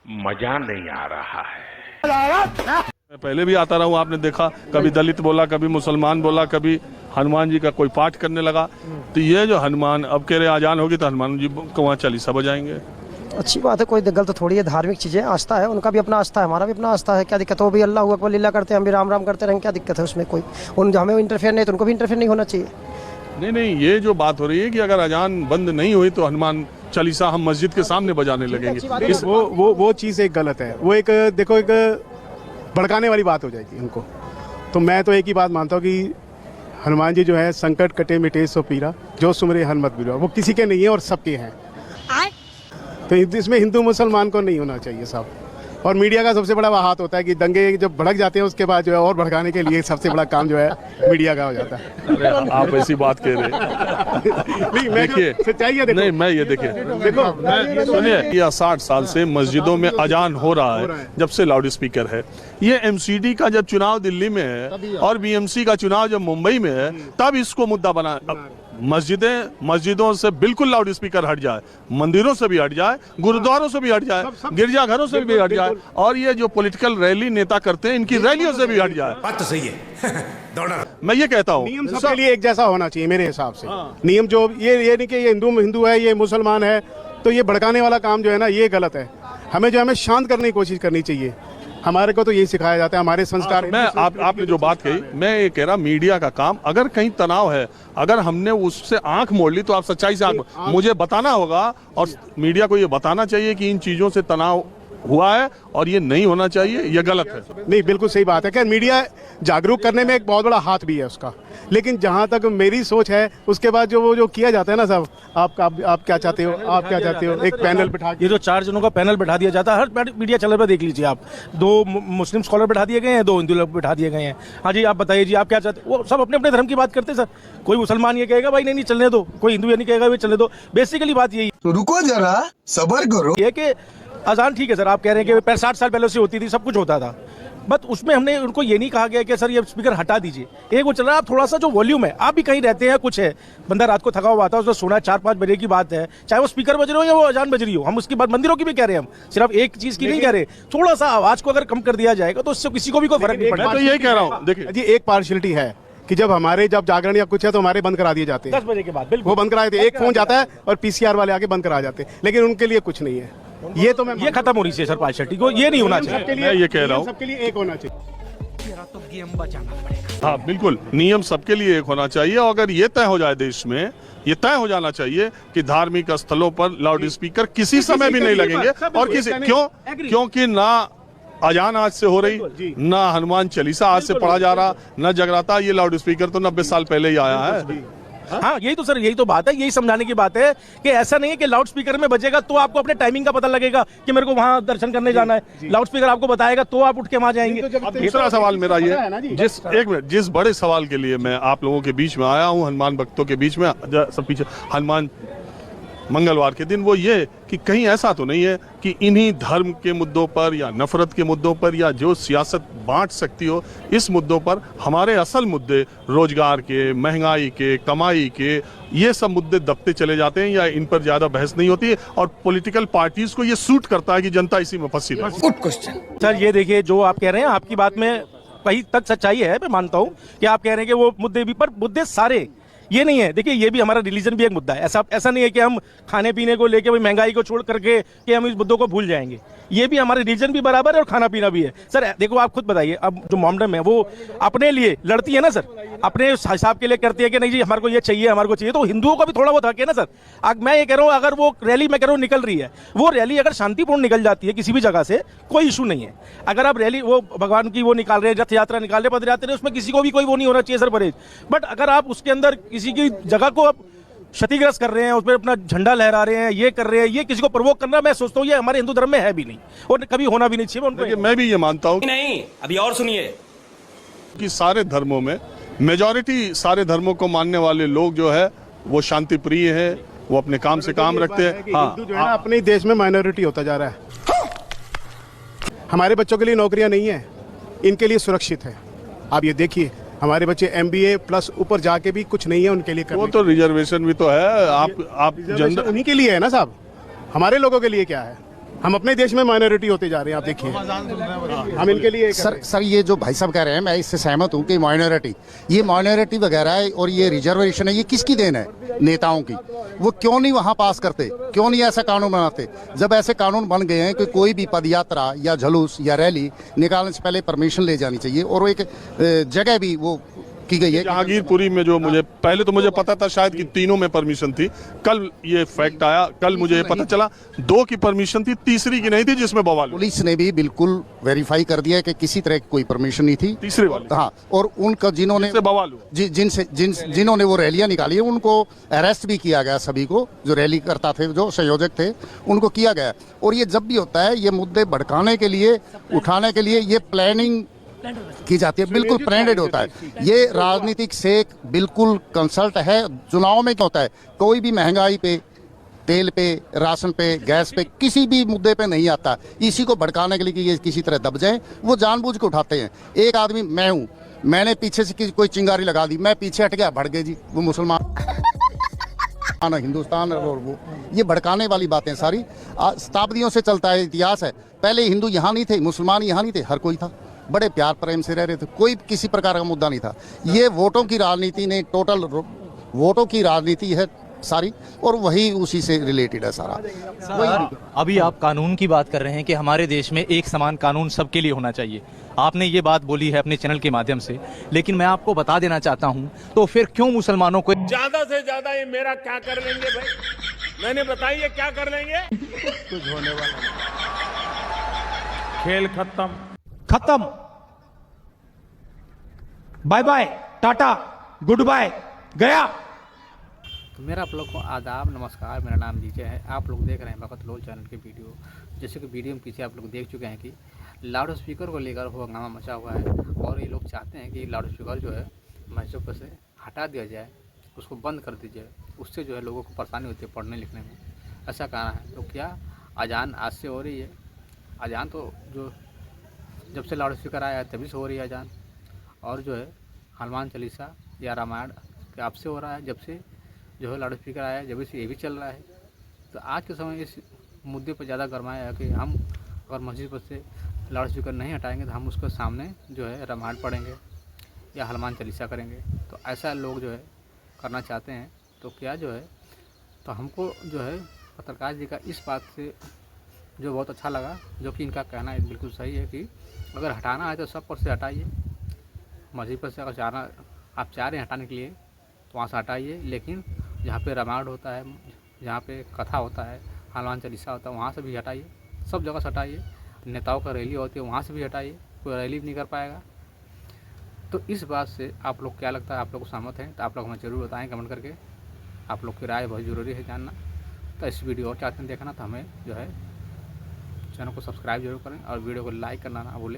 मजा नहीं आ रहा है। मैं पहले भी आता रहा हूँ, आपने देखा कभी दलित बोला, कभी मुसलमान बोला, कभी हनुमान जी का कोई पाठ करने लगा। तो ये जो हनुमान अब कह रहे अजान होगी तो हनुमान जी को वहाँ चालीसा बजाएंगे। अच्छी बात है, कोई गलत थोड़ी है। धार्मिक चीज़ें आस्था है, उनका भी अपना आस्था है, हमारा भी अपना आस्था है। क्या दिक्कत है? वो भी अल्लाह अकबर लीला करते हैं, हम भी राम राम करते रहेंगे, क्या दिक्कत है उसमें? कोई हमें इंटरफेयर नहीं तो उनको भी इंटरफेयर नहीं होना चाहिए। नहीं, ये जो बात हो रही है कि अगर अजान बंद नहीं हुई तो हनुमान चालीसा हम मस्जिद के सामने बजाने लगेंगे, वो चीज़ एक गलत है। वो एक देखो एक भड़काने वाली बात हो जाएगी उनको। तो मैं तो एक ही बात मानता हूँ कि हनुमान जी जो है संकट कटे मिटे सो पीरा, जो सुमरे हनुमत बीरा, वो किसी के नहीं है और सबके हैं। तो इसमें हिंदू मुसलमान को नहीं होना चाहिए साहब। और मीडिया का सबसे बड़ा हाथ होता है कि दंगे जब भड़क जाते हैं उसके बाद जो है और भड़काने के लिए सबसे बड़ा काम जो है मीडिया का हो जाता है। अरे आप ऐसी बात कह रहे हैं। देखिए सच्चाई है। नहीं, मैं ये देखिए देखो सुनिए, यह 60 साल से मस्जिदों में अजान हो रहा है जब से लाउड स्पीकर है। ये एमसीडी का जब चुनाव दिल्ली में है और बीएमसी का चुनाव जब मुंबई में है तब इसको मुद्दा बना। मस्जिदों से बिल्कुल लाउड स्पीकर हट जाए, मंदिरों से भी हट जाए, गुरुद्वारों से भी हट जाए, गिरजाघरों से भी हट जाए, और ये जो पॉलिटिकल रैली नेता करते हैं इनकी रैलियों से भी हट जाए। बात तो सही है। मैं ये कहता हूँ नियम सबके लिए एक जैसा होना चाहिए मेरे हिसाब से। नियम जो ये नहीं कि ये हिंदू है, ये मुसलमान है, तो ये भड़काने वाला काम जो है ना ये गलत है। हमें शांत करने की कोशिश करनी चाहिए। हमारे को तो यही सिखाया जाता है, हमारे संस्कार। मैं आपने जो बात कही, मैं ये कह रहा मीडिया का काम, अगर कहीं तनाव है, अगर हमने उससे आंख मोड़ ली तो आप सच्चाई से मुझे बताना होगा, और मीडिया को ये बताना चाहिए कि इन चीजों से तनाव हुआ है और ये नहीं होना चाहिए, ये गलत है। नहीं, बिल्कुल सही बात है कि मीडिया जागरूक करने में एक बहुत बड़ा हाथ भी है उसका। लेकिन जहां तक मेरी सोच है उसके बाद जो किया जाता है ना साहब, आप क्या चाहते हो, आप क्या चाहते हो, एक पैनल बिठा के ये जो 4 जनों का पैनल बिठा दिया जाता है, हर मीडिया चैनल पर देख लीजिए आप, 2 मुस्लिम स्कॉलर बिठा दिए गए हैं, 2 हिंदू लोग बिठा दिए गए हैं। हाँ जी, आप बताइए जी, आप क्या चाहते हो? वो सब अपने अपने धर्म की बात करते हैं सर। कोई मुसलमान ये कहेगा भाई नहीं चलने दो, कोई हिंदू ये नहीं कहेगा भाई चलने दो। बेसिकली बात यही तो रुको जरा, सब्र करो। है कि अजान ठीक है सर, आप कह रहे हैं कि 60 साल पहले से होती थी, सब कुछ होता था, बट उसमें हमने उनको ये नहीं कहा गया कि सर ये स्पीकर हटा दीजिए। एक वो चल रहा है, आप थोड़ा सा जो वॉल्यूम है, आप भी कहीं रहते हैं, कुछ है, बंदा रात को थका हुआ आता है, उसने सुना 4-5 बजे की बात है, चाहे वो स्पीकर बज रहे हो या वो अजान बज रही हो, हम उसकी बात मंदिरों की भी कह रहे हैं, हम सिर्फ एक चीज की नहीं कह रहे। थोड़ा सा आवाज को अगर कम कर दिया जाएगा तो उससे किसी को भी कोई फर्क नहीं पड़ेगा। मैं तो यही कह रहा हूँ, देखिए जी एक पार्शियलिटी है कि जब जागरण या कुछ है तो हमारे बंद करा दिए जाते हैं 10 बजे के बाद, बिल्कुल वो बंद करा देते हैं। एक फोन जाता है और पीसीआर वाले आके बंद करा जाते हैं, लेकिन उनके लिए कुछ नहीं है। ये तो मैं ये खत्म होनी चाहिए सर, पार्शियलिटी को ये नहीं होना चाहिए। मैं ये कह रहा हूँ सबके लिए एक होना चाहिए। हाँ बिल्कुल, नियम सबके लिए एक होना चाहिए। और अगर ये तय हो जाए देश में, ये तय हो जाना चाहिए कि धार्मिक स्थलों पर लाउड स्पीकर किसी समय भी नहीं लगेंगे। और क्योंकि ना अजान आज से हो रही, ना हनुमान चालीसा आज से पढ़ा जा रहा, ना जगराता। ये लाउड स्पीकर तो 90 साल पहले ही आया है। हाँ यही तो सर, यही तो बात है, यही समझाने की बात है कि ऐसा नहीं है कि लाउड स्पीकर में बजेगा तो आपको अपने टाइमिंग का पता लगेगा कि मेरे को वहां दर्शन करने जाना है। लाउड स्पीकर आपको बताएगा तो आप उठ के वहां जाएंगे। दूसरा सवाल मेरा ये, जिस बड़े सवाल के लिए मैं आप लोगों के बीच में आया हूं, हनुमान भक्तों के बीच में, सब पीछे हनुमान मंगलवार के दिन, वो ये कि कहीं ऐसा तो नहीं है कि इन्हीं धर्म के मुद्दों पर या नफरत के मुद्दों पर या जो सियासत बांट सकती हो, इस मुद्दों पर हमारे असल मुद्दे रोजगार के, महंगाई के, कमाई के, ये सब मुद्दे दबते चले जाते हैं या इन पर ज्यादा बहस नहीं होती है। और पॉलिटिकल पार्टीज को ये सूट करता है कि जनता इसी में फंसी रहे। गुड क्वेश्चन सर ये देखिए, जो आप कह रहे हैं आपकी बात में कहीं तक सच्चाई है, मैं मानता हूँ कि आप कह रहे हैं कि वो मुद्दे भी, पर मुद्दे सारे ये नहीं है। देखिए ये भी हमारा रिलीजन भी एक मुद्दा है। ऐसा नहीं है कि हम खाने पीने को लेके, महंगाई को छोड़ करके कि हम इस मुद्दों को भूल जाएंगे। ये भी हमारे रिलीजन भी बराबर है और खाना पीना भी है। सर देखो आप खुद बताइए, अब जो मोमडम है वो अपने लिए लड़ती है ना सर, अपने हिसाब के लिए करती है कि नहीं जी हमारे को ये चाहिए, हमारे को चाहिए, तो हिंदुओं का भी थोड़ा बहुत हक है ना सर। मैं ये कह रहा हूँ, अगर वो रैली मैं कह रहा हूँ निकल रही है, वो रैली अगर शांतिपूर्ण निकल जाती है किसी भी जगह से, कोई इशू नहीं है। अगर आप रैली वो भगवान की वो निकाल रहे हैं, रथ यात्रा निकाल रहे, पद यात्रा, उसमें किसी को भी कोई वो नहीं होना चाहिए सर परहेज। बट अगर आप उसके अंदर किसी की जगह को आप क्षतिग्रस्त कर रहे हैं, उसमें अपना झंडा लहरा रहे हैं, ये कर रहे हैं, ये किसी को प्रवोक करना, मैं सोचता हूँ ये हमारे हिंदू धर्म में है भी नहीं और कभी होना भी नहीं चाहिए। मैं भी ये मानता हूँ नहीं, अभी और सुनिए, कि सारे धर्मों में मेजॉरिटी, सारे धर्मों को मानने वाले लोग जो है वो शांति प्रिय है, वो अपने काम से काम रखते हैं। हाँ, हिंदू जो है ना अपने देश में माइनॉरिटी होता जा रहा है। हमारे बच्चों के लिए नौकरियां नहीं है, इनके लिए सुरक्षित है। आप ये देखिए, हमारे बच्चे MBA प्लस ऊपर जाके भी कुछ नहीं है उनके लिए करने। वो तो रिजर्वेशन भी तो है। आप उन्हीं के लिए है ना साहब, हमारे लोगों के लिए क्या है? हम अपने देश में माइनॉरिटी होते जा रहे हैं, आप देखिए। हम इनके लिए सर ये जो भाई साहब कह रहे हैं, मैं इससे सहमत हूँ कि माइनॉरिटी वगैरह है और ये रिजर्वेशन है, ये किसकी देन है? नेताओं की। वो क्यों नहीं वहाँ पास करते, क्यों नहीं ऐसा कानून बनाते? जब ऐसे कानून बन गए हैं कि कोई भी पद यात्रा या जुलूस या रैली निकालने से पहले परमिशन ले जानी चाहिए, और वो एक जगह भी वो की गई है। जहांगीरपुरी में जो मुझे पहले तो मुझे पता था शायद कि तीनों में परमिशन थी, कल ये फैक्ट आया, कल मुझे ये पता चला 2 की परमिशन थी, तीसरी की नहीं थी, जिसमें बवाल हुआ। पुलिस ने भी बिल्कुल वेरीफाई कर दिया है कि किसी तरह की कोई परमिशन नहीं थी, तीसरे वाली। हाँ, और उनका जिन्होंने बवाल हुआ, जिन्होंने वो रैलियां निकाली है उनको अरेस्ट भी किया गया। सभी को जो रैली करता थे, जो संयोजक थे, उनको किया गया। और ये जब भी होता है, ये मुद्दे भड़काने के लिए, उठाने के लिए ये प्लानिंग की जाती है, बिल्कुल प्लान्ड होता है। ये राजनीतिक सेक बिल्कुल कंसल्ट है। चुनाव में क्या होता है, कोई भी महंगाई पे, तेल पे, राशन पे, गैस पे, किसी भी मुद्दे पे नहीं आता। इसी को भड़काने के लिए कि ये किसी तरह दब जाए, वो जानबूझ के उठाते हैं। एक आदमी मैं हूँ, मैंने पीछे से कोई चिंगारी लगा दी, मैं पीछे हट गया, भड़क गए जी, वो मुसलमान हिंदुस्तान, और वो ये भड़काने वाली बातें सारी शताब्दियों से चलता है, इतिहास है। पहले हिंदू यहाँ नहीं थे, मुसलमान यहाँ नहीं थे, हर कोई था, बड़े प्यार प्रेम से रह रहे थे, कोई किसी प्रकार का मुद्दा नहीं था। ये वोटों की राजनीति ने, टोटल वोटों की राजनीति है सारी, और वही उसी से रिलेटेड है सारा। अभी आप कानून की बात कर रहे हैं कि हमारे देश में एक समान कानून सबके लिए होना चाहिए। आपने ये बात बोली है अपने चैनल के माध्यम से, लेकिन मैं आपको बता देना चाहता हूं, तो फिर क्यों मुसलमानों को ज्यादा से ज्यादा ये मेरा क्या कर लेंगे भाई? मैंने बताइए क्या कर लेंगे? कुछ होने वाला खेल खत्म, bye bye, tata, good bye, गया। तो मेरा आप लोग को आदाब, नमस्कार। मेरा नाम डीजे है। आप लोग देख रहे हैं भगत लोल चैनल की वीडियो। जैसे कि वीडियो में पीछे आप लोग देख चुके हैं कि लाउड स्पीकर को लेकर वो हंगामा मचा हुआ है, और ये लोग चाहते हैं कि लाउड स्पीकर जो है मस्जिद पर से हटा दिया जाए, उसको बंद कर दीजिए। उससे जो है लोगों को परेशानी होती है पढ़ने लिखने में, ऐसा कहना है। तो क्या अजान आज से हो रही है? अजान तो जो जब से लाउड स्पीकर आया है तभी से हो रही है अजान। और जो है हनुमान चालीसा या रामायण अब से हो रहा है, जब से जो है लाउड स्पीकर आया है, जब से ये भी चल रहा है। तो आज के समय इस मुद्दे पर ज़्यादा गरमाया है कि हम अगर मस्जिद पर से लाउड स्पीकर नहीं हटाएंगे तो हम उसके सामने जो है रामायण पढ़ेंगे या हनुमान चालीसा करेंगे। तो ऐसा लोग जो है करना चाहते हैं। तो क्या जो है, तो हमको जो है पत्रकार जी का इस बात से जो बहुत अच्छा लगा, जो कि इनका कहना है बिल्कुल सही है कि अगर हटाना है तो सब पर से हटाइए। मस्जिद पर से अगर जाना आप चाह रहे हैं हटाने के लिए तो वहाँ से हटाइए, लेकिन जहाँ पे रामायण होता है, जहाँ पे कथा होता है, हनुमान चालीसा होता है, वहाँ से भी हटाइए। सब जगह से हटाइए। नेताओं का रैली होती है, वहाँ से भी हटाइए। कोई रैली भी नहीं कर पाएगा। तो इस बात से आप लोग क्या लगता है, आप लोग को सहमत हैं? तो आप लोग हमें ज़रूर बताएं कमेंट करके। आप लोग की राय बहुत ज़रूरी है जानना। तो इस वीडियो और चाहते हैं देखना तो हमें जो है चैनल को सब्सक्राइब जरूर करें और वीडियो को लाइक करना ना भूलें।